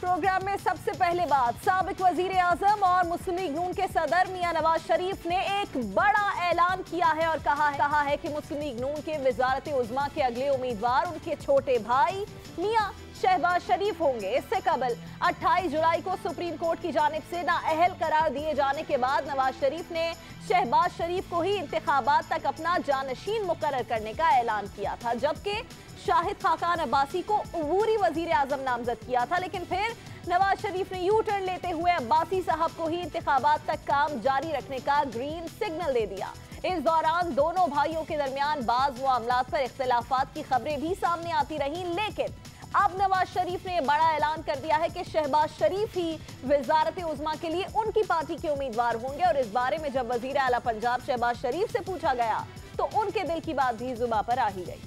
Programme में सबसे पहले बात, साबिक वजीर आजम और मुस्लिम लीग नून के सदर मियां नवाज शरीफ ने एक बड़ा ऐलान किया है और कहा है कि मुस्लिम लीग नून के वजारत उज़्मा के अगले उम्मीदवार उनके छोटे भाई मियां शहबाज शरीफ होंगे। इससे कबल 28 जुलाई को सुप्रीम कोर्ट की जानिब से नाअहल करार दिए जाने के बाद नवाज शरीफ ने शहबाज शरीफ को ही इंतखाबात तक अपना जानशीन मुकर्रर करने का ऐलान किया था, जबकि शाहिद खाकान अब्बासी को अबूरी वजीर आजम नामजद किया था। लेकिन फिर नवाज शरीफ ने यू टर्न लेते हुए अब्बासी साहब को ही इंतखाबात तक काम जारी रखने का ग्रीन सिग्नल दे दिया। इस दौरान दोनों भाइयों के दरमियान बाज़ मामलात पर इख्तिलाफात की खबरें भी सामने आती रहीं, लेकिन अब नवाज शरीफ ने बड़ा ऐलान कर दिया है कि शहबाज शरीफ ही वजारत उज़्मा के लिए उनकी पार्टी के उम्मीदवार होंगे। और इस बारे में जब वजीर आला पंजाब शहबाज शरीफ से पूछा गया तो उनके दिल की बात भी जुबान पर आ ही गई।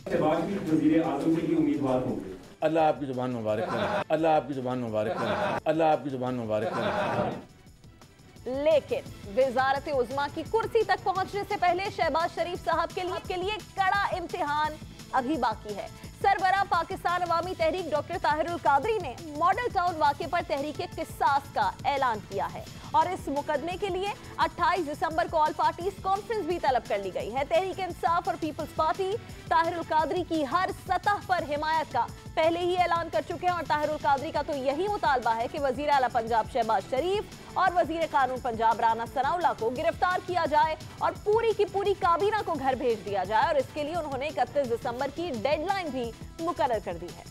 शहबाज भी वजीर आजम के लिए उम्मीदवार होंगे। अल्लाह आपकी जुबान मुबारक करे, अल्लाह आपकी जुबान मुबारक करे, अल्लाह आपकी जुबान मुबारक करे। लेकिन वजारत उज़्मा की कुर्सी तक पहुंचने से पहले शहबाज शरीफ साहब के लिए कड़ा इम्तिहान अभी बाकी है। सरबराह पाकिस्तान अवामी तहरीक डॉक्टर ताहिरुल कादरी ने मॉडल टाउन वाक़े पर तहरीक क़िसास का ऐलान किया है और इस मुकदमे के लिए 28 दिसंबर को ऑल पार्टीज कॉन्फ्रेंस भी तलब कर ली गई है। तहरीक इंसाफ और पीपल्स पार्टी ताहिरुल कादरी की हर सतह पर हिमायत का पहले ही ऐलान कर चुके हैं और ताहिरुल कादरी का तो यही मुतालबा है कि वजीर आला पंजाब शहबाज शरीफ और वजीर कानून पंजाब राना सनाउल्लाह को गिरफ्तार किया जाए और पूरी की पूरी काबीना को घर भेज दिया जाए। और इसके लिए उन्होंने 31 दिसंबर की डेडलाइन भी मुकर्रर कर दी है।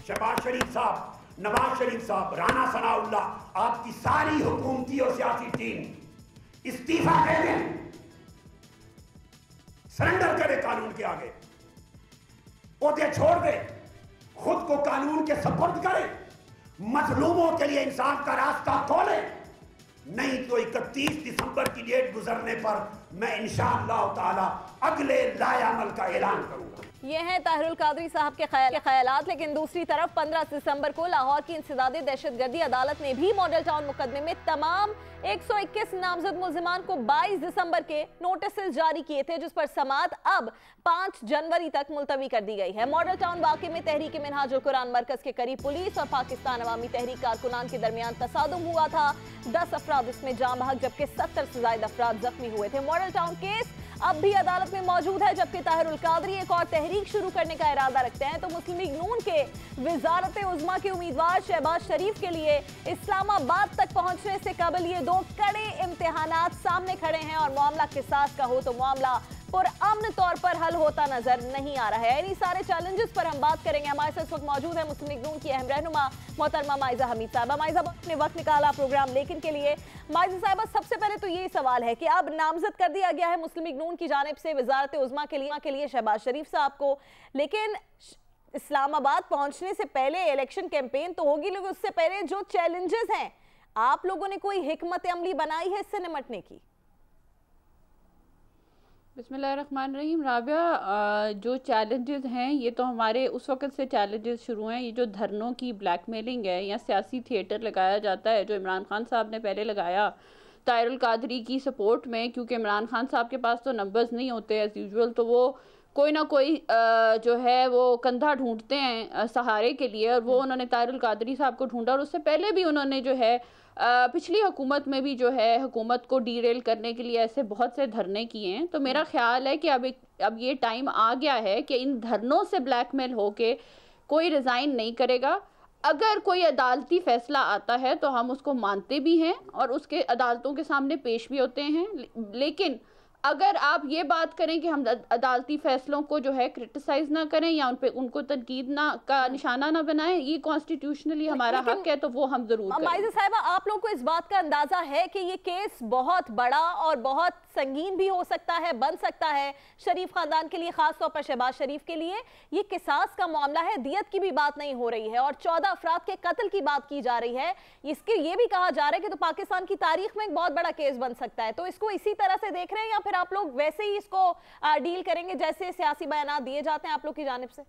शहबाज शरीफ साहब, नवाज शरीफ साहब, राना सनाउल्लाह, आपकी सारी हुकूमती और सियासी टीम इस्तीफा दे दें, सरेंडर करे कानून के आगे, ओहदे छोड़ दे, खुद को कानून के सुपुर्द करे, मजलूमों के लिए इंसाफ का रास्ता खोले। नहीं तो 31 दिसंबर की डेट गुजरने पर मैं इंशाअल्लाह ताला अगले लायामल का ऐलान करूंगा। ये हैं ताहिरुल कादरी साहब के ख्यालात। लेकिन दूसरी तरफ 15 दिसंबर को लाहौर की इंसदादी दहशतगर्दी अदालत ने भी मॉडल टाउन मुकदमे में तमाम 121 नामजद मुल्जिमान को 22 दिसंबर के नोटिस जारी किए थे, जिस पर समाअत अब 5 जनवरी तक मुलतवी कर दी गई है। मॉडल टाउन वाक़े में तहरीक मिनहाजुल कुरान मरकज के करीब पुलिस और पाकिस्तान अवामी तहरीक कारकुनान के दरमियान तसादुम हुआ था। 10 अफराद इसमें जाँ बहक जबकि 70 से ज्यादा अफराद जख्मी हुए थे। मॉडल टाउन केस अब भी अदालत में मौजूद है, जबकि ताहिरुल कादरी एक और तहरीक शुरू करने का इरादा रखते हैं। तो मुस्लिम लीग नून के वजारत उज़्मा के उम्मीदवार शहबाज शरीफ के लिए इस्लामाबाद तक पहुंचने से कबल ये दो कड़े इम्तिहानात सामने खड़े हैं और मामला क़िसास का हो तो मामला पुरअमन तौर पर हल होता नजर नहीं आ रहा है। इन्हीं सारे चैलेंजेस पर हम बात करेंगे। हमारे साथ इस वक्त मौजूद है मुस्लिम लीग नून की अहम रहनुमा मोहतरमा माइज़ा हमीद साहबा। माइज़ा ने वक्त निकाला प्रोग्राम लेकिन के लिए। माइज़ा साहबा, सबसे पहले तो यही सवाल है कि अब नामजद कर दिया गया है मुस्लिम लीग नून की जानिब से वजारत उज़्मा के लिए शहबाज शरीफ साहब को, लेकिन इस्लामाबाद पहुंचने से पहले इलेक्शन कैंपेन तो होगी, लेकिन उससे पहले जो चैलेंजेस हैं, आप लोगों ने कोई हिकमत अमली बनाई है इससे निपटने की? बिस्मिल्लाहिर्रहमानिर्रहीम। राबिया, जो चैलेंजेस हैं ये तो हमारे उस वक़्त से चैलेंजेस शुरू हैं। ये जो धरनों की ब्लैकमेलिंग है या सियासी थिएटर लगाया जाता है जो इमरान खान साहब ने पहले लगाया ताहिरुल कादरी की सपोर्ट में, क्योंकि इमरान खान साहब के पास तो नंबर्स नहीं होते एज़ यूजुअल, तो वो कोई ना कोई जो है वो कंधा ढूंढते हैं सहारे के लिए, और वो उन्होंने ताहिरुल कादरी साहब को ढूंढा। और उससे पहले भी उन्होंने जो है पिछली हुकूमत में भी जो है हुकूमत को डीरेल करने के लिए ऐसे बहुत से धरने किए हैं। तो मेरा ख्याल है कि अब ये टाइम आ गया है कि इन धरनों से ब्लैकमेल होके कोई रिज़ाइन नहीं करेगा। अगर कोई अदालती फैसला आता है तो हम उसको मानते भी हैं और उसके अदालतों के सामने पेश भी होते हैं, लेकिन अगर आप ये बात करें कि हम अदालती फैसलों को जो है क्रिटिसाइज ना करें या उनको तनकीद ना का निशाना ना बनाएं, ये कॉन्स्टिट्यूशनली हमारा हक है, तो वो हम जरूर करें। माइज़ा साहिबा, आप लोगों को इस बात का अंदाजा है कि ये केस बहुत बड़ा और बहुत संगीन भी हो सकता है, बन सकता है शरीफ खानदान के लिए, खास तौर पर शहबाज शरीफ के लिए? ये किसास का मामला है, दियत की भी बात नहीं हो रही है और 14 अफराद के कत्ल की बात की जा रही है। इसके ये भी कहा जा रहा है कि तो पाकिस्तान की तारीख में एक बहुत बड़ा केस बन सकता है। तो इसको इसी तरह से देख रहे हैं या फिर आप लोग वैसे ही इसको डील करेंगे जैसे सियासी बयान दिए जाते हैं आप लोग की जानिब से?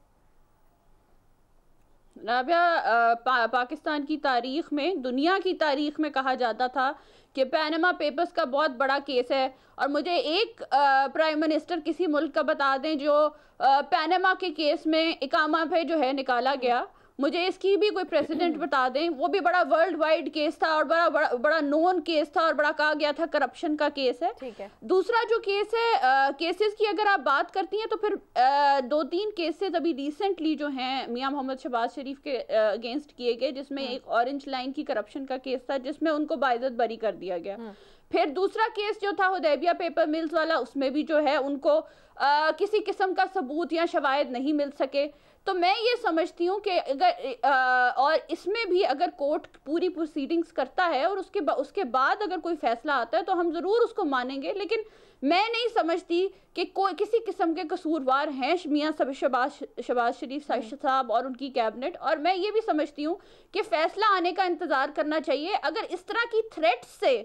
राबिया, पाकिस्तान की तारीख में, दुनिया की तारीख में कहा जाता था कि पैनामा पेपर्स का बहुत बड़ा केस है, और मुझे एक प्राइम मिनिस्टर किसी मुल्क का बता दें जो पैनामा के केस में इकामा पे जो है निकाला गया, मुझे इसकी भी कोई प्रेसिडेंट बता दें। वो भी बड़ा वर्ल्ड वाइड केस था और बड़ा नोन केस था और बड़ा कहा गया था करप्शन का केस है। ठीक है। दूसरा जो केस है, केसेस की अगर आप बात करती हैं तो फिर 2-3 केसेस अभी रिसेंटली जो हैं मियां मोहम्मद शहबाज शरीफ के अगेंस्ट किए गए, जिसमें एक ऑरेंज लाइन की करप्शन का केस था जिसमें उनको बाइज्जत बरी कर दिया गया। फिर दूसरा केस जो था हुदैबिया पेपर मिल्स वाला, उसमें भी जो है उनको किसी किस्म का सबूत या शवाहिद नहीं मिल सके। तो मैं ये समझती हूँ कि अगर और इसमें भी अगर कोर्ट पूरी प्रोसीडिंग्स करता है और उसके बाद अगर कोई फैसला आता है तो हम ज़रूर उसको मानेंगे, लेकिन मैं नहीं समझती कि कोई किसी किस्म के कसूरवार हैं मियां शहबाज शरीफ साहब और उनकी कैबिनेट। और मैं ये भी समझती हूँ कि फैसला आने का इंतज़ार करना चाहिए। अगर इस तरह की थ्रेट्स से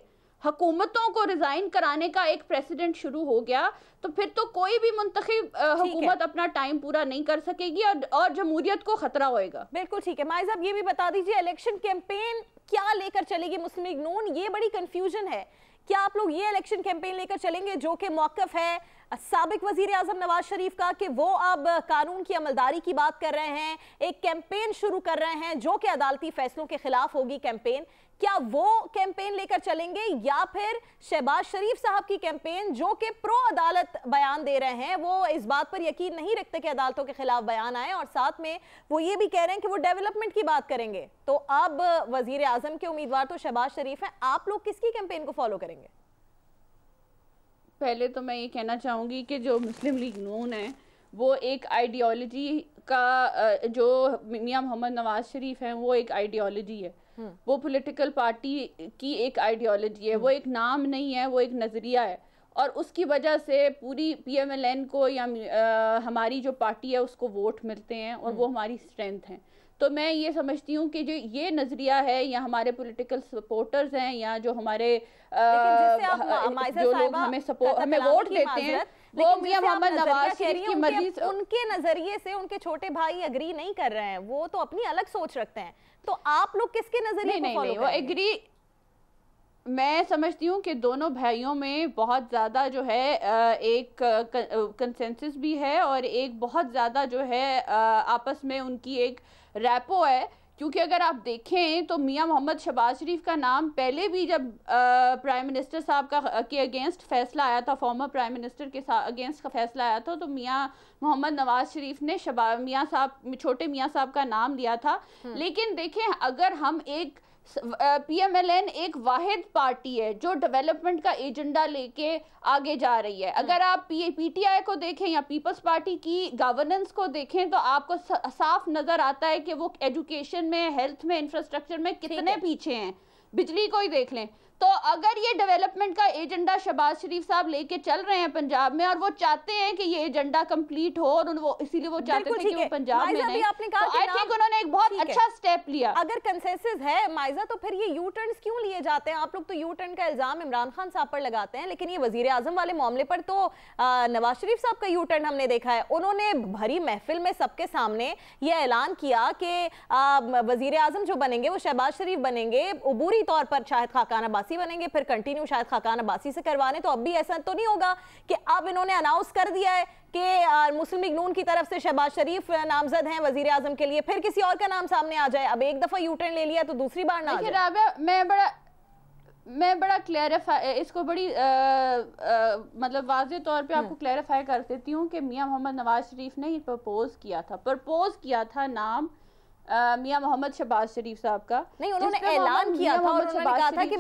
हुकूमतों को रिजाइन कराने का एक प्रेसिडेंट शुरू हो गया तो फिर तो कोई भी मुंतखब हुकूमत अपना टाइम पूरा नहीं कर सकेगी और जमहूरियत को खतरा होएगा। बिल्कुल ठीक है। माई साहब ये भी बता दीजिए, इलेक्शन कैंपेन क्या लेकर चलेगी मुस्लिम लीग नून? ये बड़ी कंफ्यूजन है। क्या आप लोग ये इलेक्शन कैंपेन लेकर चलेंगे जो कि मौक़िफ़ है साबिक वजीर आज़म नवाज शरीफ का कि वो अब कानून की अमलदारी की बात कर रहे हैं, एक कैंपेन शुरू कर रहे हैं जो कि अदालती फैसलों के खिलाफ होगी कैंपेन? क्या वो कैंपेन लेकर चलेंगे या फिर शहबाज शरीफ साहब की कैंपेन जो कि प्रो अदालत बयान दे रहे हैं, वो इस बात पर यकीन नहीं रखते कि अदालतों के खिलाफ बयान आए और साथ में वो ये भी कह रहे हैं कि वो डेवलपमेंट की बात करेंगे? तो अब वजीर आजम के उम्मीदवार तो शहबाज शरीफ हैं, आप लोग किसकी कैंपेन को फॉलो करेंगे? पहले तो मैं ये कहना चाहूँगी कि जो मुस्लिम लीग नून है वो एक आइडियोलॉजी का, जो मियां मोहम्मद नवाज शरीफ हैं वो एक आइडियोलॉजी है, वो पॉलिटिकल पार्टी की एक आइडियोलॉजी है, वो एक नाम नहीं है, वो एक नज़रिया है। और उसकी वजह से पूरी PMLN को या हमारी जो पार्टी है उसको वोट मिलते हैं और वो हमारी स्ट्रेंथ है। तो मैं ये समझती हूँ कि जो ये नज़रिया है या हमारे पॉलिटिकल सपोर्टर्स हैं या जो हमारे जो लोग हमें वोट देते हैं वो मियां मोहम्मद नवाज शरीफ की मर्जी से, उनके नजरिए से उनके छोटे भाई एग्री नहीं कर रहे हैं, वो तो अपनी अलग सोच रखते हैं। तो आप लोग किसके नजरिए को फॉलो करेंगे? एग्री मैं समझती हूँ कि दोनों भाइयों में बहुत ज़्यादा जो है एक कंसेंसस भी है और एक बहुत ज़्यादा जो है आपस में उनकी एक रैपो है। क्योंकि अगर आप देखें तो मियां मोहम्मद शहबाज शरीफ का नाम पहले भी जब प्राइम मिनिस्टर साहब का के अगेंस्ट फैसला आया था, फॉर्मर प्राइम मिनिस्टर के अगेंस्ट का फैसला आया था, तो मियां मोहम्मद नवाज शरीफ ने छोटे मियां साहब का नाम लिया था। लेकिन देखें, अगर हम एक PMLN एक वाहिद पार्टी है जो डेवलपमेंट का एजेंडा लेके आगे जा रही है। अगर आप PTI को देखें या पीपल्स पार्टी की गवर्नेंस को देखें तो आपको साफ नजर आता है कि वो एजुकेशन में, हेल्थ में, इंफ्रास्ट्रक्चर में कितने पीछे हैं। बिजली को ही देख लें। तो अगर ये डेवलपमेंट का एजेंडा शहबाज शरीफ साहब लेके चल रहे हैं पंजाब में और वो चाहते हैं कि ये एजेंडा कंप्लीट हो और वो इसीलिए वो चाहते थे कि वो पंजाब में नहीं, तो आई थिंक उन्होंने एक बहुत अच्छा स्टेप लिया। अगर कंसेंसस है माइजा तो फिर ये यू टर्न्स क्यों लिए जाते हैं? आप लोग तो यू टर्न का इल्जाम इमरान खान साहब पर लगाते हैं, लेकिन ये वजीर आजम वाले मामले पर तो नवाज शरीफ साहब का यू टर्न हमने देखा है। उन्होंने भरी महफिल में सबके सामने ये ऐलान किया कि वजीर आजम जो बनेंगे वो शहबाज शरीफ बनेंगे, अबूरी तौर पर शाहिद खाकान अब्बासी बनेंगे, फिर कंटिन्यू शायद खाकान अब्बासी से करवाने। तो अब भी ऐसा तो नहीं होगा कि अब इन्होंने अनाउंस कर दिया है कि मुस्लिम लीग नून की तरफ से शहबाज शरीफ नामजद हैं वजीर आजम के लिए, फिर किसी और का नाम सामने आ जाए? अब एक दफा यू टर्न ले लिया तो दूसरी बार ना आ जाए। मैं बड़ा क्लैरिफाई इसको बड़ी मतलब वाज़े तौर पे आपको क्लैरिफाई कर देती हूँ कि मियां मोहम्मद नवाज शरीफ ने ये प्रपोज किया था नाम मियां मोहम्मद शहबाज शरीफ साहब का। नहीं, उन्होंने ऐलान किया था और उन्होंने कहा था कि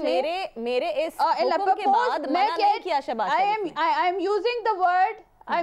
मेरे इस हुक्म के बाद मना नहीं किया Shehbaz Sharif. I am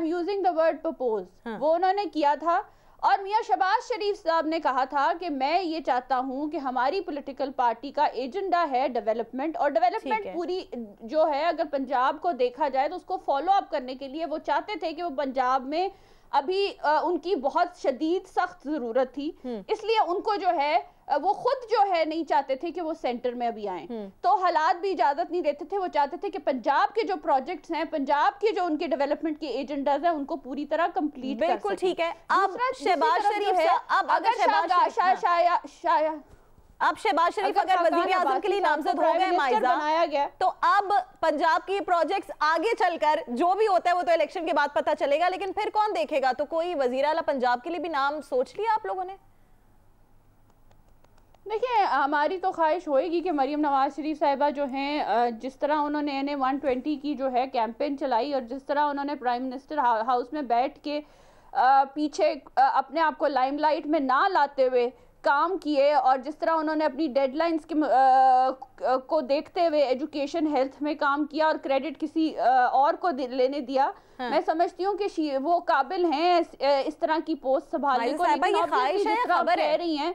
using the word propose, वो उन्होंने किया था। और मियां शहबाज शरीफ साहब ने कहा था कि मैं ये चाहता हूं कि हमारी पॉलिटिकल पार्टी का एजेंडा है डेवलपमेंट, और डेवलपमेंट पूरी जो है अगर पंजाब को देखा जाए तो उसको फॉलो अप करने के लिए वो चाहते थे कि वो पंजाब में अभी उनकी बहुत शदीद सख्त जरूरत थी, इसलिए उनको जो है वो खुद जो है नहीं चाहते थे कि वो सेंटर में अभी आए, तो हालात भी इजाजत नहीं देते थे। वो चाहते थे कि पंजाब के जो प्रोजेक्ट्स हैं, पंजाब के जो उनके डेवलपमेंट के एजेंडाज हैं, उनको पूरी तरह कंप्लीट कर सकें। बिल्कुल ठीक है। अब शहबाज शरीफ है, अगर शहबाज शरीफ अगर वजीर आजम के लिए नामजद हो गए माइजा, बनाया गया, तो अब पंजाब की प्रोजेक्ट्स आगे चलकर जो भी होता है वो तो इलेक्शन के बाद पता चलेगा, लेकिन फिर कौन देखेगा? तो कोई वजीर आला पंजाब के लिए भी नाम सोच लिया आप लोगों ने? देखिए, हमारी तो ख्वाहिश होएगी कि मरीम नवाज शरीफ साहिबा जो हैं, जिस तरह उन्होंने NA 120 की जो है कैंपेन चलाई और जिस तरह उन्होंने प्राइम मिनिस्टर हाउस में बैठ के पीछे अपने आप को लाइमलाइट में ना लाते हुए काम किए और जिस तरह उन्होंने अपनी डेडलाइंस को देखते हुए एजुकेशन हेल्थ में काम किया और क्रेडिट किसी और को लेने दिया, मैं समझती हूँ कि वो काबिल हैं इस तरह की पोस्ट संभालने को। लेकिन कह रही हैं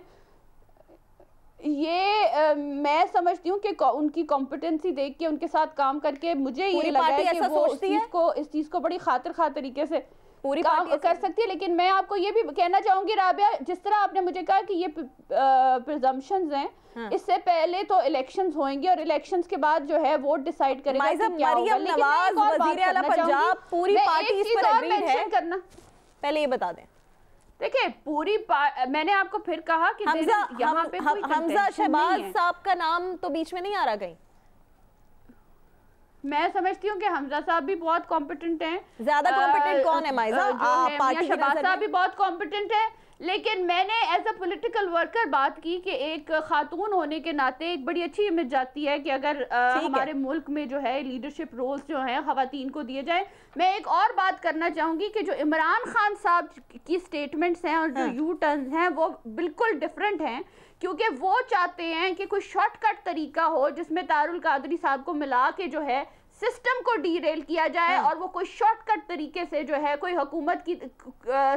ये मैं समझती हूँ कि उनकी कॉम्पिटेंसी देख के, उनके साथ काम करके मुझे ये लगा है कि वो इस चीज को बड़ी खातिर तरीके से पूरी काम कर सकती है। लेकिन मैं आपको ये भी कहना चाहूंगी राबिया, जिस तरह आपने मुझे कहा कि ये प्रिजम्पशंस हैं, इससे पहले तो इलेक्शंस होंगे और इलेक्शंस के बाद जो है वोट डिसाइड करेगा कि क्या होगा। मरियम नवाज वज़ीर आला पंजाब, पूरी पार्टी इस पर एग्रीड है करना, पहले ये बता दें। देखिए पूरी मैंने आपको फिर कहा कि यहाँ पे हमजा शहबाज साहब का नाम तो बीच में नहीं आ रहा कहीं। मैं समझती हूँ कि हमजा साहब भी बहुत कॉम्पिटेंट हैं। ज्यादा कॉम्पिटेंट कौन है माइजा? शहबाज साहब भी बहुत कॉम्पिटेंट है, लेकिन मैंने एज अ पॉलिटिकल वर्कर बात की कि एक खातून होने के नाते एक बड़ी अच्छी इमेज जाती है कि अगर हमारे मुल्क में जो है लीडरशिप रोल्स जो हैं खवातीन को दिए जाए। मैं एक और बात करना चाहूँगी कि जो इमरान खान साहब की स्टेटमेंट्स हैं और जो यू टर्न्स हैं वो बिल्कुल डिफरेंट हैं, क्योंकि वो चाहते हैं कि कोई शॉर्टकट तरीका हो जिसमें तारुल कादरी साहब को मिला के जो है सिस्टम को डीरेल किया जाए और वो कोई शॉर्टकट तरीके से जो है कोई हुकूमत की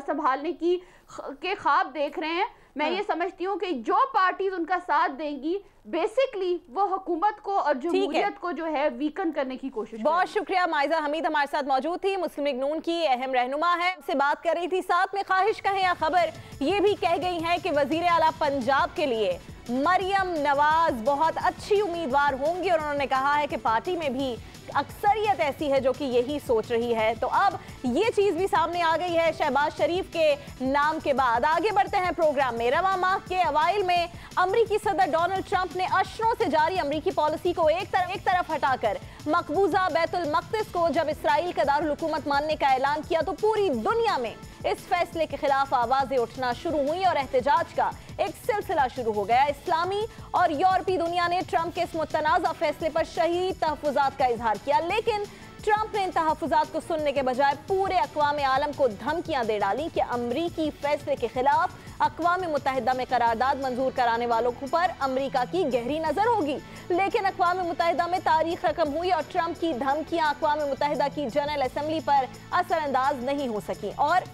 संभालने की के ख्वाब देख रहे हैं। मैं ये समझती हूँ कि जो पार्टीज उनका साथ देंगी बेसिकली वो हुकूमत को और जमहूरियत को जो है वीकन करने की कोशिश। बहुत शुक्रिया। माइजा हमीद हमारे साथ मौजूद थी, मुस्लिम लीग नून की अहम रहनुमा है, से बात कर रही थी। साथ में ख्वाहिश कहें या खबर ये भी कह गई है कि वजीर आला पंजाब के लिए मरियम नवाज बहुत अच्छी उम्मीदवार होंगी और उन्होंने कहा है कि पार्टी में भी अक्सरियत ऐसी है जो कि यही सोच रही है। तो अब ये चीज भी सामने आ गई है शहबाज शरीफ के नाम के बाद। आगे बढ़ते हैं प्रोग्राम में। रवा माह के अवाइल में अमरीकी सदर डोनाल्ड ट्रंप ने अशरों से जारी अमरीकी पॉलिसी को एक तरफ हटाकर मकबूजा बैतुल मक़दिस को जब इसराइल का दारुल हुकूमत मानने का ऐलान किया तो पूरी दुनिया में इस फैसले के खिलाफ आवाजें उठना शुरू हुई और एहतजाज का एक सिलसिला शुरू हो गया। इस्लामी और यूरोपीय दुनिया ने ट्रंप के इस मुतनाज़ा फैसले पर शदीद तहफ़्फ़ुज़ात का इजहार किया, लेकिन ट्रंप ने इन तहफ़्फ़ुज़ात को सुनने के बजाय पूरे अक़वाम आलम को धमकियां दे डाली कि अमरीकी फैसले के खिलाफ अक़वाम मुत्तहिदा में करारदाद मंजूर कराने वालों पर अमरीका की गहरी नजर होगी। लेकिन अक़वाम मुत्तहिदा में तारीख रकम हुई और ट्रंप की धमकियां अक़वाम मुत्तहिदा की जनरल असम्बली पर असरअंदाज नहीं हो सकी और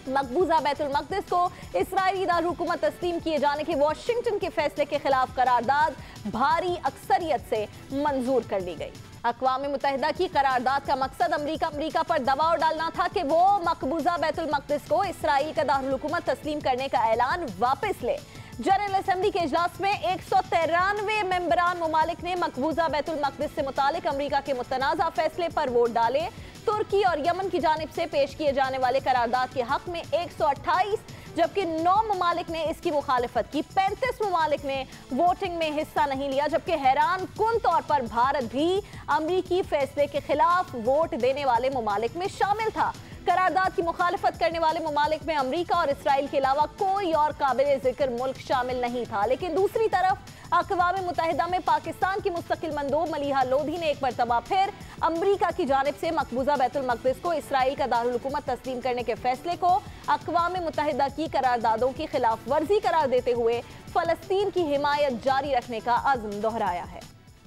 मकबूजा बैतुल मक़दिस को इसराइली दारुल हुकूमत तस्लीम किए जाने के वाशिंगटन के फैसले के खिलाफ करारदाद भारी अक्सरियत से मंजूर कर ली गई। अक़वाम मुत्तहिदा की करारदाद का मकसद अमरीका पर दबाव डालना था कि वो मकबूजा बैतुल मक़दिस को इसराइल का दारुल हुकूमत तस्लीम करने का ऐलान वापस ले। जनरल असम्बली के इजलास में 193 मेंबरान मुमालिक ने मकबूजा बैतुल मक़दिस से मुतालिक अमरीका के मुतनाज़ा फैसले पर वोट डाले। तुर्की और यमन की जानिब से पेश किए जाने वाले करारदाद के हक में 128, जबकि 9 ममालिक ने इसकी मुखालिफत की। 35 ममालिक ने वोटिंग में हिस्सा नहीं लिया, जबकि हैरान कुन तौर पर भारत भी अमरीकी फैसले के खिलाफ वोट देने वाले ममालिक में शामिल था। करारदाद की मुखालिफत करने वाले ममालिक में अमरीका और इसराइल के अलावा कोई और काबिल जिक्र मुल्क शामिल नहीं था। लेकिन दूसरी तरफ अक़वाम मुत्तहिदा में पाकिस्तान की मुस्तकिल मंदूब मलिहा लोधी ने एक मरतबा फिर अमरीका की जानिब से मकबूजा बैतुल मक़दिस को इसराइल का दारुल हुकूमत तस्लीम करने के फैसले को अक़वाम मुत्तहिदा की करारदादों की खिलाफ वर्जी करार देते हुए फ़लस्तीन की हिमायत जारी रखने का अज़्म दोहराया है।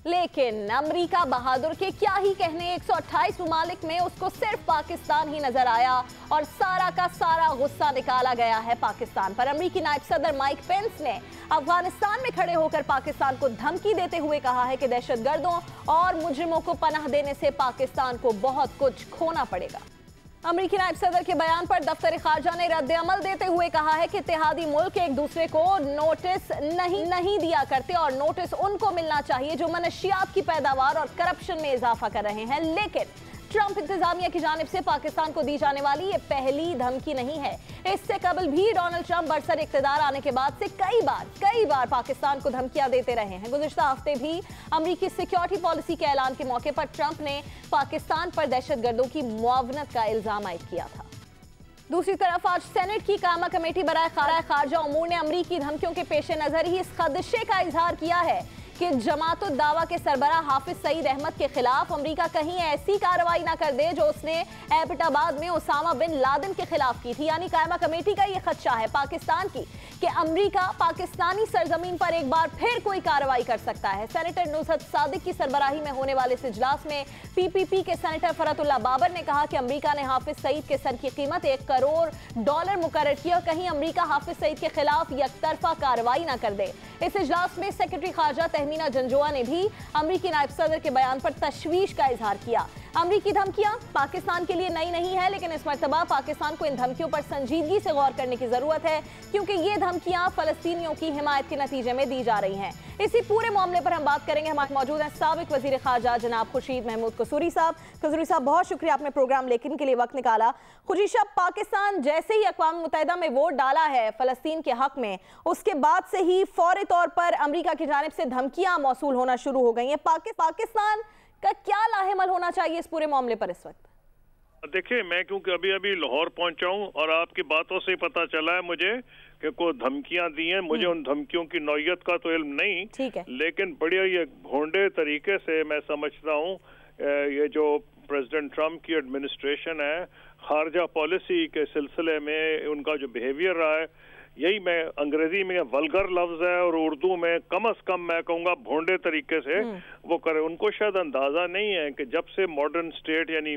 लेकिन अमरीका बहादुर के क्या ही कहने, 128 ममालिक में उसको सिर्फ पाकिस्तान ही नजर आया और सारा का सारा गुस्सा निकाला गया है पाकिस्तान पर। अमरीकी नायब सदर माइक पेंस ने अफगानिस्तान में खड़े होकर पाकिस्तान को धमकी देते हुए कहा है कि दहशतगर्दों और मुजरिमों को पनाह देने से पाकिस्तान को बहुत कुछ खोना पड़ेगा। अमेरिकी नायब सदर के बयान पर दफ्तर खारजा ने रद्द-ए-अमल देते हुए कहा है कि इत्तेहादी मुल्क एक दूसरे को नोटिस नहीं दिया करते और नोटिस उनको मिलना चाहिए जो मनशियात की पैदावार और करप्शन में इजाफा कर रहे हैं। लेकिन ट्रंप इंतजामिया की जानिब से पाकिस्तान को दी जाने वाली ये पहली धमकी नहीं है। इससे कबल भी डोनाल्ड ट्रंप बरसर इख्तिदार आने के बाद से कई बार पाकिस्तान को धमकियां देते रहे हैं। गुज़िश्ता हफ्ते भी अमेरिकी सिक्योरिटी पॉलिसी के ऐलान के मौके पर ट्रंप ने पाकिस्तान पर दहशतगर्दों की मुआवनत का इल्जाम आयद किया था। दूसरी तरफ आज सेनेट की कायमा कमेटी बराए खारजा उमूर ने अमरीकी धमकियों के पेश नजर ही इस खदशे का इजहार किया है कि जमातुद दावा के सरबराह हाफिज सईद अहमद के खिलाफ अमेरिका कहीं ऐसी कार्रवाई ना कर दे जो उसने एबटाबाद में उसामा बिन लादेन के खिलाफ की थी। यानी कायमा कमेटी का यह खदशा है पाकिस्तान की कि अमेरिका पाकिस्तानी सरजमीन पर एक बार फिर कोई कार्रवाई कर सकता है। सेनेटर नुसरत सादिक की सरबराही में होने वाले इस इजलास में पीपीपी के सेनेटर फरतुल्लाह बाबर ने कहा कि अमेरिका ने हाफिज सईद के सर की कीमत $1 करोड़ मुकर्रर की और कहीं अमेरिका हाफिज सईद के खिलाफ यकतरफा कार्रवाई ना कर दे। इस इजलास में सेक्रेटरी खारजा मीना जंजोआ ने भी अमेरिकी नायब सदर के बयान पर तशवीश का इजहार किया। अमेरिकी धमकियां पाकिस्तान के लिए नई नहीं है, लेकिन इस मर्तबा पाकिस्तान को इन धमकियों पर संजीदगी से गौर करने की जरूरत है क्योंकि ये धमकियां फलस्तीनियों की हिमायत के नतीजे में दी जा रही हैं। इसी पूरे मामले पर हम बात करेंगे। हमारे मौजूद हैं साबिक वजीर खारजा जनाब खुर्शीद महमूद कसूरी साहब। कसूरी साहब, बहुत शुक्रिया आपने प्रोग्राम लेकिन के लिए वक्त निकाला। खुर्शीद साहब, पाकिस्तान जैसे ही अक़वाम मुत्तहिदा में वोट डाला है फलस्तीन के हक में, उसके बाद से ही फौरी तौर पर अमेरिका की जानिब से धमकियां मौसूल होना शुरू हो गई हैं। पाकिस्तान का क्या लाहेमल होना चाहिए इस पूरे मामले पर इस वक्त? देखिए, मैं क्योंकि अभी लाहौर पहुंचा हूं और आपकी बातों से पता चला है मुझे कि कोई धमकियां दी हैं। मुझे उन धमकियों की नौयत का तो इल्म नहीं, ठीक है, लेकिन बढ़िया ये भोंडे तरीके से मैं समझता हूं ये जो प्रेसिडेंट ट्रंप की एडमिनिस्ट्रेशन है खारजा पॉलिसी के सिलसिले में उनका जो बिहेवियर रहा है, यही मैं अंग्रेजी में वल्गर लफ्ज है और उर्दू में कम से कम मैं कहूँगा भोंडे तरीके से वो करे। उनको शायद अंदाजा नहीं है कि जब से मॉडर्न स्टेट यानी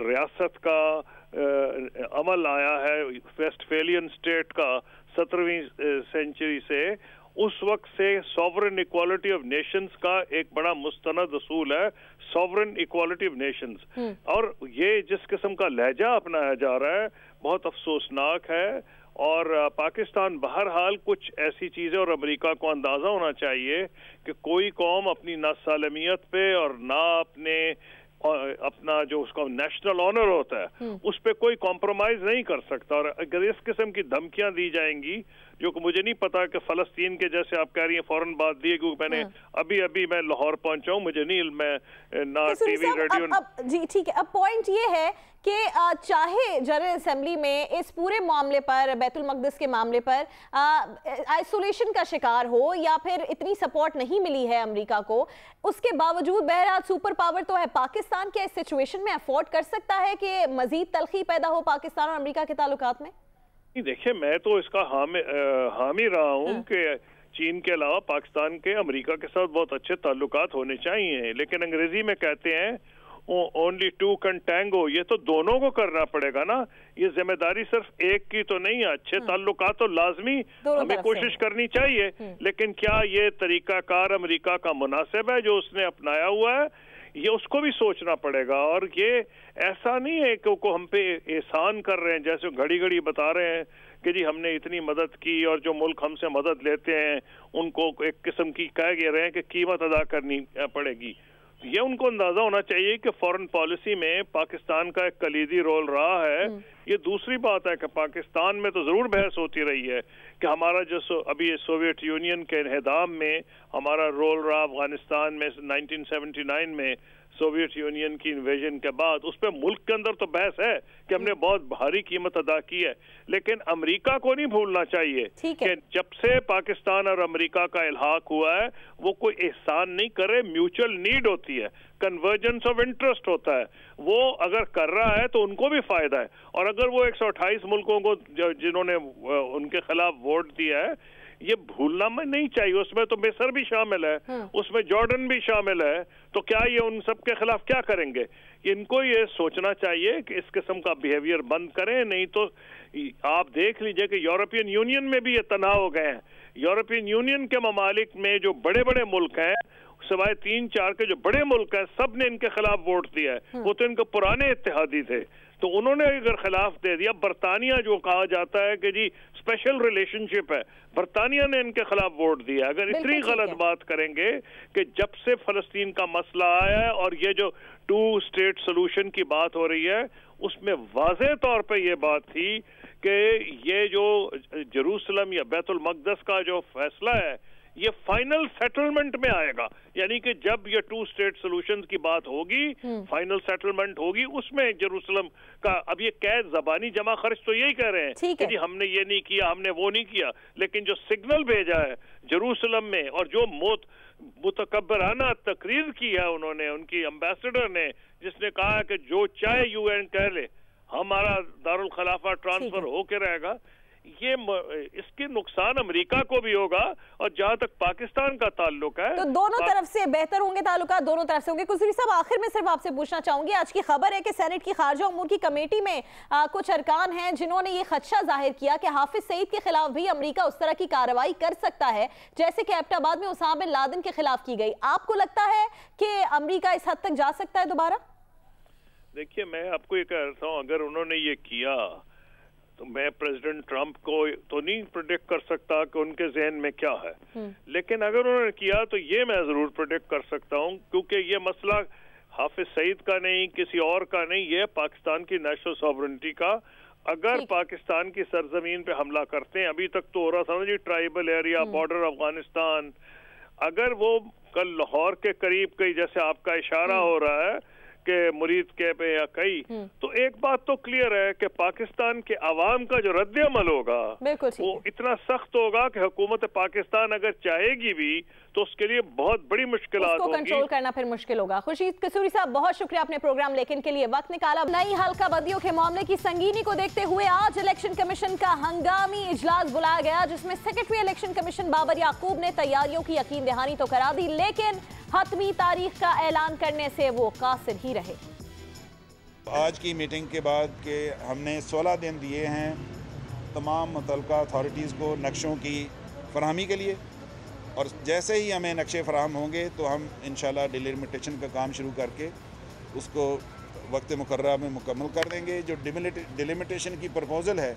रियासत का अमल आया है, वेस्टफेलियन स्टेट का 17वीं सेंचुरी से, उस वक्त से सॉवरेन इक्वालिटी ऑफ नेशंस का एक बड़ा मुस्तनद असूल है, सॉवरेन इक्वालिटी ऑफ नेशंस। और ये जिस किस्म का लहजा अपनाया जा रहा है बहुत अफसोसनाक है। और पाकिस्तान बहरहाल कुछ ऐसी चीजें, और अमेरिका को अंदाजा होना चाहिए कि कोई कौम अपनी ना सालमियत पे और ना अपना जो उसका नेशनल ऑनर होता है उस पे कोई कॉम्प्रोमाइज नहीं कर सकता। और अगर इस किस्म की धमकियां दी जाएंगी, जो कि मुझे नहीं पता कि फलस्तीन के जैसे आप कह रही हैं फौरन बात दी है, क्योंकि मैंने अभी मैं लाहौर पहुंचा हूं, मुझे नहीं इल्म है ना टीवी रेडियो। जी ठीक है, अब पॉइंट ये है कि चाहे जनरल असेंबली में इस पूरे मामले पर, बैतुल मक़दिस के मामले पर आइसोलेशन का शिकार हो या फिर इतनी सपोर्ट नहीं मिली है अमेरिका को, उसके बावजूद बहरहाल सुपर पावर तो है पाकिस्तान, क्या इस सिचुएशन में अफोर्ड कर सकता है कि मजीद तलखी पैदा हो पाकिस्तान और अमेरिका के ताल्लुकात में? देखिए, मैं तो इसका हामी रहा हूँ कि चीन के अलावा पाकिस्तान के अमेरिका के साथ बहुत अच्छे ताल्लुकात होने चाहिए, लेकिन अंग्रेजी में कहते हैं ओनली टू कैन टैंगो। ये तो दोनों को करना पड़ेगा ना, ये जिम्मेदारी सिर्फ एक की तो नहीं है। अच्छे ताल्लुकात तो लाजमी हमें कोशिश करनी चाहिए, लेकिन क्या ये तरीकाकार अमेरिका का मुनासिब है जो उसने अपनाया हुआ है, ये उसको भी सोचना पड़ेगा। और ये ऐसा नहीं है कि को हम पे एहसान कर रहे हैं, जैसे घड़ी घड़ी बता रहे हैं कि जी हमने इतनी मदद की, और जो मुल्क हमसे मदद लेते हैं उनको एक किस्म की कह रहे हैं कि कीमत अदा करनी पड़ेगी। ये उनको अंदाजा होना चाहिए कि फॉरेन पॉलिसी में पाकिस्तान का एक कलीदी रोल रहा है। ये दूसरी बात है कि पाकिस्तान में तो जरूर बहस होती रही है कि हमारा जो अभी सोवियत यूनियन के इन्हदाम में हमारा रोल रहा अफगानिस्तान में 1979 में सोवियत यूनियन की इन्वेजन के बाद, उस पर मुल्क के अंदर तो बहस है कि हमने बहुत भारी कीमत अदा की है, लेकिन अमेरिका को नहीं भूलना चाहिए कि जब से पाकिस्तान और अमेरिका का इल्हाक हुआ है वो कोई एहसान नहीं करे, म्यूचुअल नीड होती है, कन्वर्जेंस ऑफ इंटरेस्ट होता है। वो अगर कर रहा है तो उनको भी फायदा है। और अगर वो 128 मुल्कों को जिन्होंने उनके खिलाफ वोट दिया है, ये भूलना में नहीं चाहिए। उसमें तो मिस्र भी शामिल है, उसमें जॉर्डन भी शामिल है, तो क्या ये उन सब के खिलाफ क्या करेंगे? इनको ये सोचना चाहिए कि इस किस्म का बिहेवियर बंद करें, नहीं तो आप देख लीजिए कि यूरोपियन यूनियन में भी ये तनाव हो गए हैं। यूरोपियन यूनियन के ममालिक में जो बड़े बड़े मुल्क हैं, सिवाय 3-4 के जो बड़े मुल्क हैं सब ने इनके खिलाफ वोट दिया है। वो तो इनके पुराने इत्तेहादी थे, तो उन्होंने अगर खिलाफ दे दिया। बरतानिया जो कहा जाता है कि जी स्पेशल रिलेशनशिप है, बरतानिया ने इनके खिलाफ वोट दिया। अगर इतनी गलत बात करेंगे कि जब से फलस्तीन का मसला आया है और ये जो 2 स्टेट सोल्यूशन की बात हो रही है, उसमें वाज़ेह तौर पे ये बात थी कि ये जो जेरूसलम या बैतुल मक़दस का जो फैसला है ये फाइनल सेटलमेंट में आएगा, यानी कि जब ये 2 स्टेट सोल्यूशन की बात होगी, फाइनल सेटलमेंट होगी, उसमें जेरूसलम का। अब ये कैद जबानी जमा खर्च तो यही कह रहे हैं कि जी हमने ये नहीं किया, हमने वो नहीं किया, लेकिन जो सिग्नल भेजा है जेरूसलम में और जो मुतकब्बराना तकरीर की है उन्होंने, उनकी एम्बेसडर ने, जिसने कहा है कि जो चाहे यूएन कह ले हमारा दारुल खिलाफा ट्रांसफर होके रहेगा, ये इसके नुकसान अमेरिका को भी होगा। और जहां तक पाकिस्तान का ताल्लुक है, तो दोनों तरफ से बेहतर होंगे ताल्लुकात, दोनों तरफ से होंगे। कुसरी साहब, आखिर में सिर्फ आपसे पूछना चाहूंगी, आज की खबर है कि सेनेट की खारजा उमूर की कमेटी में कुछ अरकान हैं जिन्होंने ये खदशा जाहिर किया कि हाफिज सईद के खिलाफ भी अमेरिका उस तरह की कार्रवाई कर सकता है जैसे कि एबटाबाद में उसामा बिन लादेन के खिलाफ की गई। आपको लगता है कि अमेरिका इस हद तक जा सकता है दोबारा? देखिए, मैं आपको ये कह रहा हूँ, अगर उन्होंने ये किया तो मैं प्रेसिडेंट ट्रंप को तो नहीं प्रेडिक्ट कर सकता कि उनके जहन में क्या है, लेकिन अगर उन्होंने किया तो ये मैं जरूर प्रेडिक्ट कर सकता हूँ, क्योंकि ये मसला हाफिज सईद का नहीं, किसी और का नहीं, ये पाकिस्तान की नेशनल सॉवरेनिटी का। अगर पाकिस्तान की सरजमीन पे हमला करते हैं, अभी तक तो हो रहा था ना जी ट्राइबल एरिया, बॉर्डर अफगानिस्तान, अगर वो कल लाहौर के करीब कहीं, जैसे आपका इशारा हो रहा है के मुरीद के पे या कई, तो एक बात तो क्लियर है कि पाकिस्तान के अवाम का जो रद्द अमल होगा वो इतना सख्त होगा कि हुकूमत पाकिस्तान अगर चाहेगी भी तो उसके लिए बहुत बड़ी मुश्किलात होंगी, कंट्रोल करना फिर मुश्किल होगा। खुर्शीद कसूरी साहब, बहुत शुक्रिया अपने प्रोग्राम लेकिन के लिए वक्त निकाला। नई हल्का बंदियों के मामले की संगीनी को देखते हुए आज इलेक्शन कमीशन का हंगामी इजलास बुलाया गया, जिसमें सेक्रेटरी इलेक्शन कमीशन बाबर याकूब ने तैयारियों की यकीन दहानी तो करा दी, लेकिन हतमी तारीख का ऐलान करने से वो कासिर ही रहे। आज की मीटिंग के बाद के हमने 16 दिन दिए हैं तमाम मुतल्लिका अथॉरिटीज़ को नक्शों की फराहमी के लिए, और जैसे ही हमें नक्शे फराहम होंगे तो हम इंशाल्लाह डिलिमिटेशन का काम शुरू करके उसको वक्त मुकर्रर में मुकम्मल कर देंगे। जो डिलिमिटेशन की प्रपोज़ल है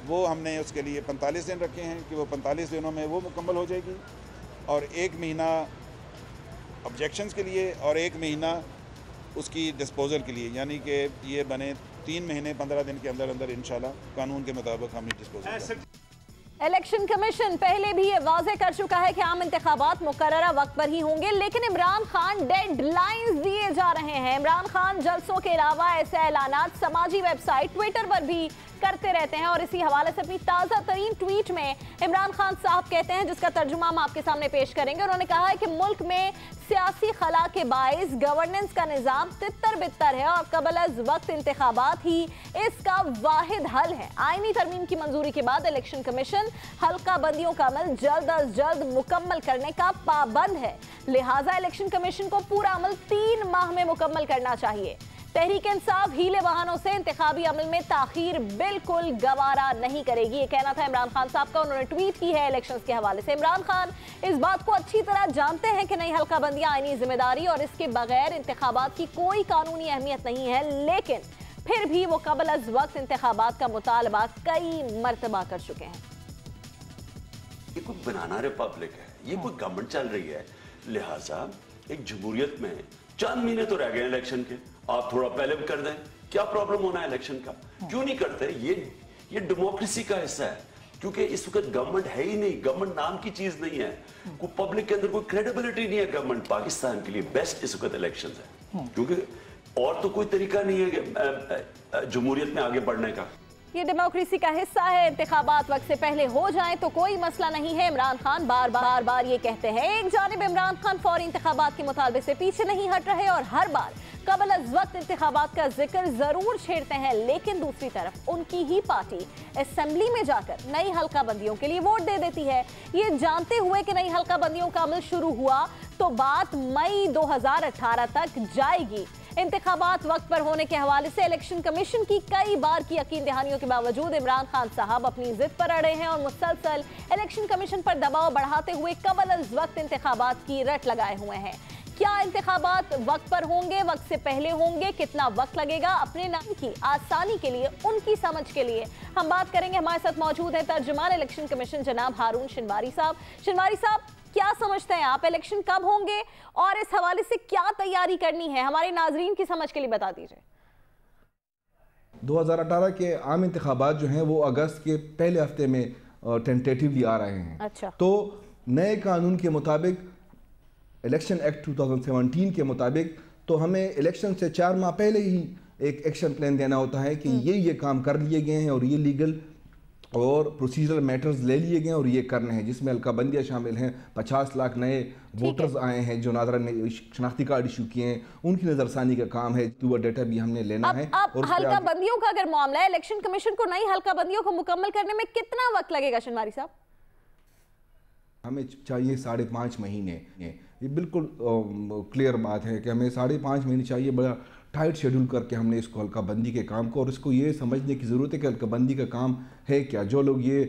वो हमने उसके लिए 45 दिन रखे हैं कि वो 45 दिनों में वो मुकम्मल हो जाएगी, और 1 महीना ऑब्जेक्शंस के लिए और 1 महीना उसकी डिस्पोजल के लिए, यानी कि ये बने 3 महीने 15 दिन के अंदर अंदर इंशाल्लाह कानून के मुताबिक हम डिस्पोजल करेंगे। इलेक्शन कमीशन पहले भी ये वाज़ेह कर चुका है कि आम इंतखाबात मुकर्ररा वक्त पर ही होंगे, लेकिन इमरान खान डेडलाइंस दिए जा रहे हैं। इमरान खान जलसों के अलावा ऐसे ऐलानात समाजी वेबसाइट ट्विटर पर भी करते रहते हैं, और इसी हवाले से अपनी ताज़ा तरीन ट्वीट में इमरान खान साहब कहते हैं, जिसका तर्जुमा हम आपके सामने पेश करेंगे। उन्होंने कहा है कि मुल्क में सियासी खला के बाइस गवर्नेंस का निज़ाम तितर बितर है और कबल अज वक्त इंतखाबात ही इसका वाहिद हल है। आईनी तरमीम की मंजूरी के बाद इलेक्शन कमीशन हल्का बंदियों का अमल जल्द अज जल्द मुकम्मल करने का पाबंद है, लिहाजा इलेक्शन कमीशन को पूरा अमल 3 माह में मुकम्मल करना चाहिए। तहरीक इंसाफ हीले बहानों से इंतखाबी अमल में ताखीर बिल्कुल गवारा नहीं करेगी, ये कहना था इमरान खान साहब का। उन्होंने ट्वीट की है इलेक्शंस के हवाले से। इमरान खान इस बात को अच्छी तरह जानते हैं कि नई हल्का बंदियां आईनी जिम्मेदारी और इसके बगैर इंतखाबात की कोई कानूनी अहमियत नहीं है, लेकिन फिर भी वो कबल अज वक्त इंतखाबात का मुतालबा कई मरतबा कर चुके हैं। ये कोई बनाना रिपब्लिक है, ये कोई गवर्नमेंट चल रही है, लिहाजा एक जमहूरियत में चंद महीने तो रह गए इलेक्शन के, आप थोड़ा पहले भी कर दें, क्या प्रॉब्लम होना है इलेक्शन का? क्यों नहीं करते? ये डेमोक्रेसी का हिस्सा है, क्योंकि इस वक्त गवर्नमेंट है ही नहीं, गवर्नमेंट नाम की चीज नहीं है, कोई पब्लिक के अंदर कोई क्रेडिबिलिटी नहीं है। गवर्नमेंट पाकिस्तान के लिए बेस्ट इस वक्त इलेक्शन है, क्योंकि और तो कोई तरीका नहीं है जमहूरियत में आगे बढ़ने का। ये डेमोक्रेसी का हिस्सा है, इंतखाबात वक्त से पहले हो जाए तो कोई मसला नहीं है। इमरान खान बार बार ये कहते हैं। एक जानिब इमरान खान फौरी इंतखाबात के मुतालबे से पीछे नहीं हट रहे और हर बार कबल अज वक्त इंतखाबात का जिक्र जरूर छेड़ते हैं, लेकिन दूसरी तरफ उनकी ही पार्टी असेंबली में जाकर नई हल्का बंदियों के लिए वोट दे देती है। ये जानते हुए कि नई हल्का बंदियों का अमल शुरू हुआ तो बात मई 2018 तक जाएगी। इंतखाबात वक्त पर होने के हवाले से इलेक्शन कमीशन की कई बार की यकीन दहानियों के बावजूद इमरान खान साहब अपनी जिद पर अड़े हैं और मुसलसल इलेक्शन कमीशन पर दबाव बढ़ाते हुए कबल अज वक्त इंतखाबात की रट लगाए हुए हैं। क्या इंतखाबात वक्त पर होंगे, वक्त से पहले होंगे, कितना वक्त लगेगा? अपने नाम की आसानी के लिए, उनकी समझ के लिए हम बात करेंगे। हमारे साथ मौजूद है तर्जुमान इलेक्शन कमीशन जनाब हारून शिनवारी साहब। शिनवारी साहब, क्या समझते हैं आप, इलेक्शन कब होंगे और इस हवाले से क्या तैयारी करनी है, हमारे नाजरीन की समझ के लिए बता दीजिए। 2018 के आम इंतखाबात जो हैं वो अगस्त के पहले हफ्ते में टेंटेटिवली आ रहे हैं। अच्छा। तो नए कानून के मुताबिक, इलेक्शन एक्ट 2017 के मुताबिक, तो हमें इलेक्शन से 4 माह पहले ही एक एक्शन प्लान देना होता है कि ये काम कर लिए गए हैं और ये लीगल और प्रोसीजरल मैटर्स ले लिए गए हैं और ये करने हैं, जिसमें हल्काबंदियाँ शामिल हैं। 50 लाख नए वोटर्स आए हैं जो नादरा ने शनाख्ती कार्ड इशू किए हैं, उनकी नजरसानी का काम है। तो डेटा भी हमने लेना है। अब हल्काबंदियों का अगर मामला है, इलेक्शन कमीशन को नई हल्काबंदियों को मुकम्मल करने में कितना वक्त लगेगा शिनवारी साहब? हमें चाहिए 5.5 महीने। ये बिल्कुल क्लियर बात है कि हमें 5.5 महीने चाहिए। बड़ा टाइट शेड्यूल करके हमने इसको हल्काबंदी के काम को, और इसको ये समझने की ज़रूरत है कि हल्काबंदी का काम है क्या। जो लोग ये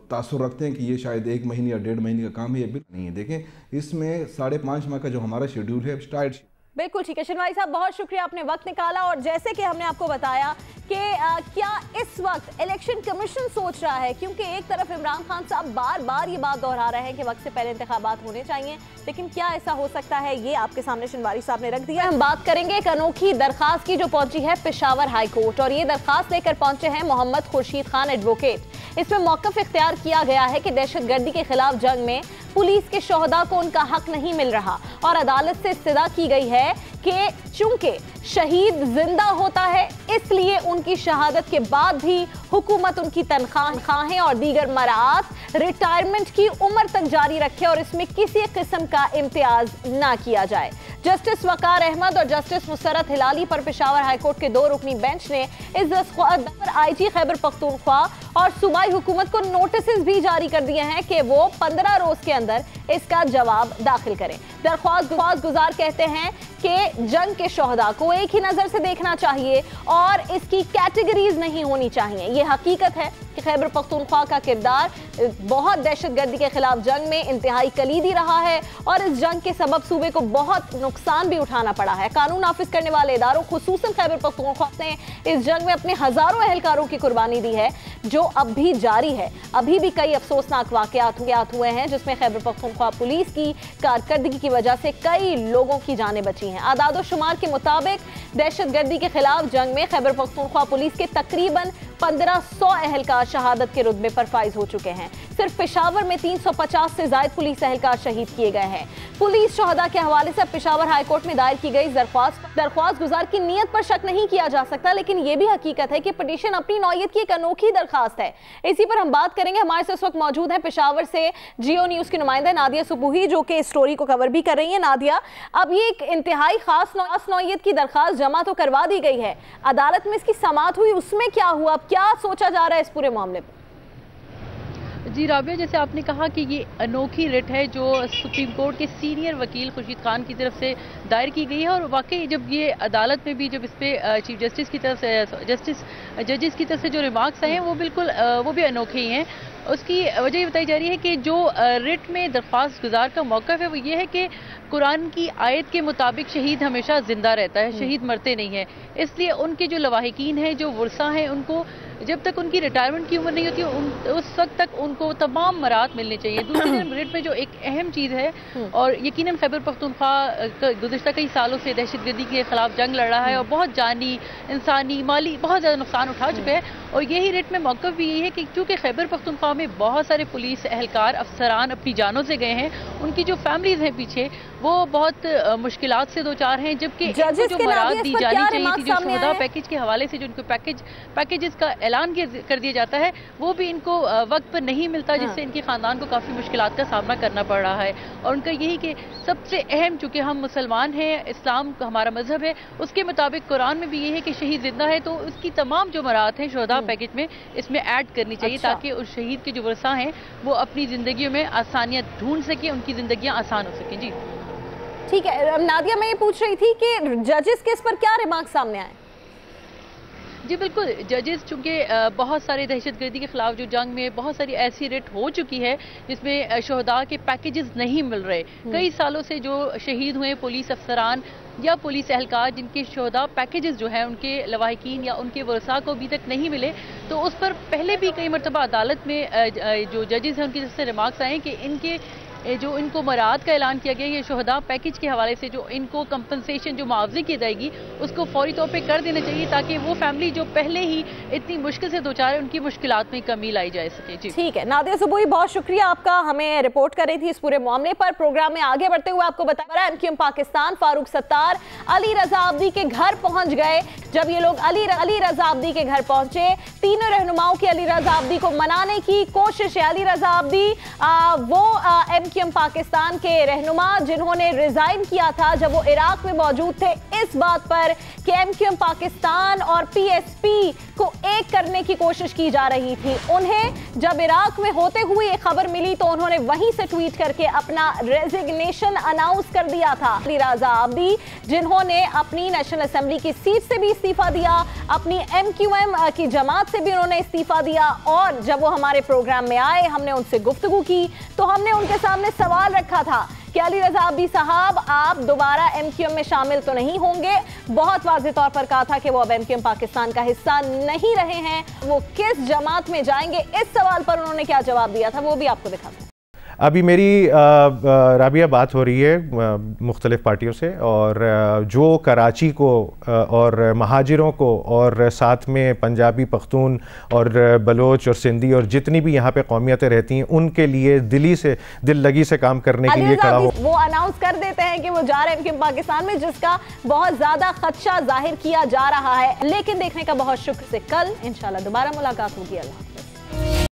तासुर रखते हैं कि ये शायद 1 महीने या 1.5 महीने का काम है, ये बिल्कुल नहीं है। देखें, इसमें 5.5 माह का जो हमारा शेड्यूल है टाइट। बिल्कुल ठीक है शिनवारी साहब, बहुत शुक्रिया, आपने वक्त निकाला। और जैसे कि हमने आपको बताया कि क्या इस वक्त इलेक्शन कमीशन सोच रहा है, क्योंकि एक तरफ इमरान खान साहब बार बार ये बात दोहरा रहे हैं कि वक्त से पहले इंतखाबात होने चाहिए, लेकिन क्या ऐसा हो सकता है, ये आपके सामने शिनवारी साहब ने रख दिया। हम बात करेंगे एक अनोखी दरखास्त की जो पहुंची है पेशावर हाई कोर्ट, और ये दरखास्त लेकर पहुंचे हैं मोहम्मद खुर्शीद खान एडवोकेट। इसमें मौकफ इख्तियार किया गया है कि दहशतगर्दी के खिलाफ जंग में पुलिस के शोहदा को उनका हक नहीं मिल रहा, और अदालत से इस्तदा की गई है कि चूंकि शहीद जिंदा होता है इसलिए उनकी शहादत के बाद भी हुकूमत उनकी तनख्वाहें और दीगर मराआत रिटायरमेंट की उम्र तक जारी रखे और इसमें किसी किस्म का इम्तियाज ना किया जाए। जस्टिस वकार अहमद और जस्टिस मुसरत हिलाली पर पेशावर हाईकोर्ट के 2 रुकनी बेंच ने इस दरख्वास्त पर आईजी खैबर पख्तूनख्वा और सूबाई हुकूमत को नोटिस भी जारी कर दिए हैं कि वो 15 रोज के अंदर इसका जवाब दाखिल करें। दरख्वास्त गुजार कहते हैं कि जंग के शोहदा को एक ही नजर से देखना चाहिए और इसकी कैटेगरीज नहीं होनी चाहिए। ये हकीकत है कि खैबर पख्तूनख्वा का किरदार बहुत दहशतगर्दी के खिलाफ जंग में इंतहाई कलीदी रहा है और इस जंग के सबब सूबे को बहुत नुकसान भी उठाना पड़ा है। कानून नाफिज करने वाले इदारों खुसूसन खैबर पख्तूनख्वा ने इस जंग में अपने हजारों एहलकारों की कुर्बानी दी है, जो अब भी जारी है। अभी भी कई अफसोसनाक वाकयात हुए हैं जिसमें खैबर पख्तूनख्वा पुलिस की कारकर्दगी की वजह से कई लोगों की जानें बची हैं। आदादो शुमार के मुताबिक दहशतगर्दी के खिलाफ जंग में खैबर पख्तूनख्वा पुलिस के तकरीबन 1500 एहलकार शहादत के रुतबे पर फाइज हो चुके हैं। सिर्फ पेशावर में 350 से ज्यादा पुलिस एहलकार शहीद किए गए हैं। पुलिस शोहदा के हवाले से पेशावर हाईकोर्ट में दायर की गई दरख्वास्त गुजार की नीयत पर शक नहीं किया जा सकता, लेकिन यह भी हकीकत है कि पिटीशन अपनी नौयत की एक अनोखी दरखास्त है। इसी पर हम बात करेंगे। हमारे साथ इस वक्त मौजूद है पेशावर से जियो न्यूज की नुमाइंदा नादिया सुबूही, जो कि इस स्टोरी को कवर भी कर रही है। नादिया, अब ये एक इंतहाई खास नौयत की दरखास्त जमा तो करवा दी गई है, अदालत में इसकी समाअत हुई, उसमें क्या हुआ, क्या सोचा जा रहा है इस पूरे मामले पर? जी राबिया, जैसे आपने कहा कि ये अनोखी रिट है जो सुप्रीम कोर्ट के सीनियर वकील खुर्शीद खान की तरफ से दायर की गई है, और वाकई जब ये अदालत में भी जब इस पे चीफ जस्टिस की तरफ से जजेस की तरफ से जो रिमार्क्स आए हैं वो बिल्कुल वो भी अनोखे ही हैं। उसकी वजह ये बताई जा रही है कि जो रिट में दरख्वास्त गुजार का मौक़िफ़ है वो ये है कि कुरान की आयत के मुताबिक शहीद हमेशा जिंदा रहता है, शहीद मरते नहीं है। इसलिए उनके जो लवाहिकीन हैं, जो वर्सा हैं, उनको जब तक उनकी रिटायरमेंट की उम्र नहीं होती उस वक्त तक उनको तमाम मराहत मिलने चाहिए। दूसरी रिट में जो एक अहम चीज़ है, और यकीनन खैबर पख्तूनख्वा गुज़िश्ता कई सालों से दहशतगर्दी के खिलाफ जंग लड़ रहा है और बहुत जानी, इंसानी, माली बहुत ज़्यादा नुकसान उठा चुका है, और यही रिट में मौक़िफ़ भी यही है कि चूँकि खैबर पख्तूनख्वा में बहुत सारे पुलिस एहलकार अफसरान अपनी जानों से गए हैं, उनकी जो फैमिलीज हैं पीछे वो बहुत मुश्किलात से दो चार हैं, जबकि जो मराद दी जानी चाहिए थी, जो शोहदा पैकेज के हवाले से जो इनको पैकेजेस का ऐलान कर दिया जाता है, वो भी इनको वक्त पर नहीं मिलता, जिससे इनके ख़ानदान को काफ़ी मुश्किलात का सामना करना पड़ रहा है। और उनका यही कि सबसे अहम, चूँकि हम मुसलमान हैं, इस्लाम हमारा मजहब है, उसके मुताबिक कुरान में भी ये है कि शहीद जिंदा है तो उसकी तमाम जो मराहत हैं शोहदा पैकेज में इसमें ऐड करनी चाहिए, ताकि उस शहीद के जो वर्सा हैं वो अपनी ज़िंदगियों में आसानियाँ ढूंढ सकें, उनकी ज़िंदगियाँ आसान हो सकें। जी ठीक है नादिया, मैं ये पूछ रही थी कि जजेस के इस पर क्या रिमार्क सामने आए? जी बिल्कुल, जजेस चूँकि बहुत सारे दहशतगर्दी के खिलाफ जो जंग में बहुत सारी ऐसी रिट हो चुकी है जिसमें शहदा के पैकेजेस नहीं मिल रहे। कई सालों से जो शहीद हुए पुलिस अफसरान या पुलिस एहलकार जिनके शहदा पैकेजेस जो है उनके लवाहिकीन या उनके वरसा को अभी तक नहीं मिले, तो उस पर पहले भी कई मरतबा अदालत में जो जजेस हैं उनकी तरफ से रिमार्क्स आए कि इनके जो इनको मराद का ऐलान किया गया ये शहदा पैकेज के हवाले से जो इनको कंपनसेशन जो मुआवजे की जाएगी उसको फौरी तौर पे कर देना चाहिए ताकि वो फैमिली जो पहले ही इतनी मुश्किल से दो चार है उनकी मुश्किलात में कमी लाई जा सके। जी ठीक है नादिया सुबुई, बहुत शुक्रिया आपका, हमें रिपोर्ट कर रही थी इस पूरे मामले पर। प्रोग्राम में आगे बढ़ते हुए आपको बताया एमक्यूएम पाकिस्तान फारूक सत्तार अली रजा अब्दी के घर पहुंच गए। जब ये लोग अली रजा अब्दी के घर पहुंचे, तीनों रहनुमाओं की अली रजा अब्दी को मनाने की कोशिश है। अली रजा अब्दी वो एमक्यूएम पाकिस्तान के रहनुमा जिन्होंने रिजाइन किया था जब वो इराक में मौजूद थे, इस बात पर कि एमक्यूएम पाकिस्तान और पीएसपी को एक करने की कोशिश की जा रही थी। उन्हें जब इराक में होते हुए ये खबर मिली तो उन्होंने वहीं से ट्वीट करके अपना रेजिग्नेशन अनाउंस कर दिया था। अली रजा अब्दी जिन्होंने अपनी नेशनल असेंबली की सीट से भी इस्तीफा दिया, अपनी एमक्यूएम की जमात से भी उन्होंने इस्तीफा दिया, और जब वो हमारे प्रोग्राम में आए हमने उनसे गुफ्तगू की तो हमने उनके सामने सवाल रखा था कि अली रजा अब्दी साहब आप दोबारा एमक्यूएम में शामिल तो नहीं होंगे। बहुत वाज़ेह तौर पर कहा था कि वो अब एमक्यूएम पाकिस्तान का हिस्सा नहीं रहे हैं, वो किस जमात में जाएंगे, इस सवाल पर उन्होंने क्या जवाब दिया था वो भी आपको दिखाते हैं। अभी मेरी राबिया बात हो रही है मुख्तलिफ़ पार्टियों से, और जो कराची को और महाजिरों को और साथ में पंजाबी, पख्तून और बलोच और सिंधी और जितनी भी यहाँ पे कौमियतें रहती हैं उनके लिए दिल लगी से काम करने के लिए खड़ा हो। वो अनाउंस कर देते हैं कि वो जा रहे हैं एमक्यूएम पाकिस्तान में, जिसका बहुत ज़्यादा खदशा जाहिर किया जा रहा है। लेकिन देखने का बहुत शुक्र से कल इंशाल्लाह दोबारा मुलाकात होगी। अल्लाह।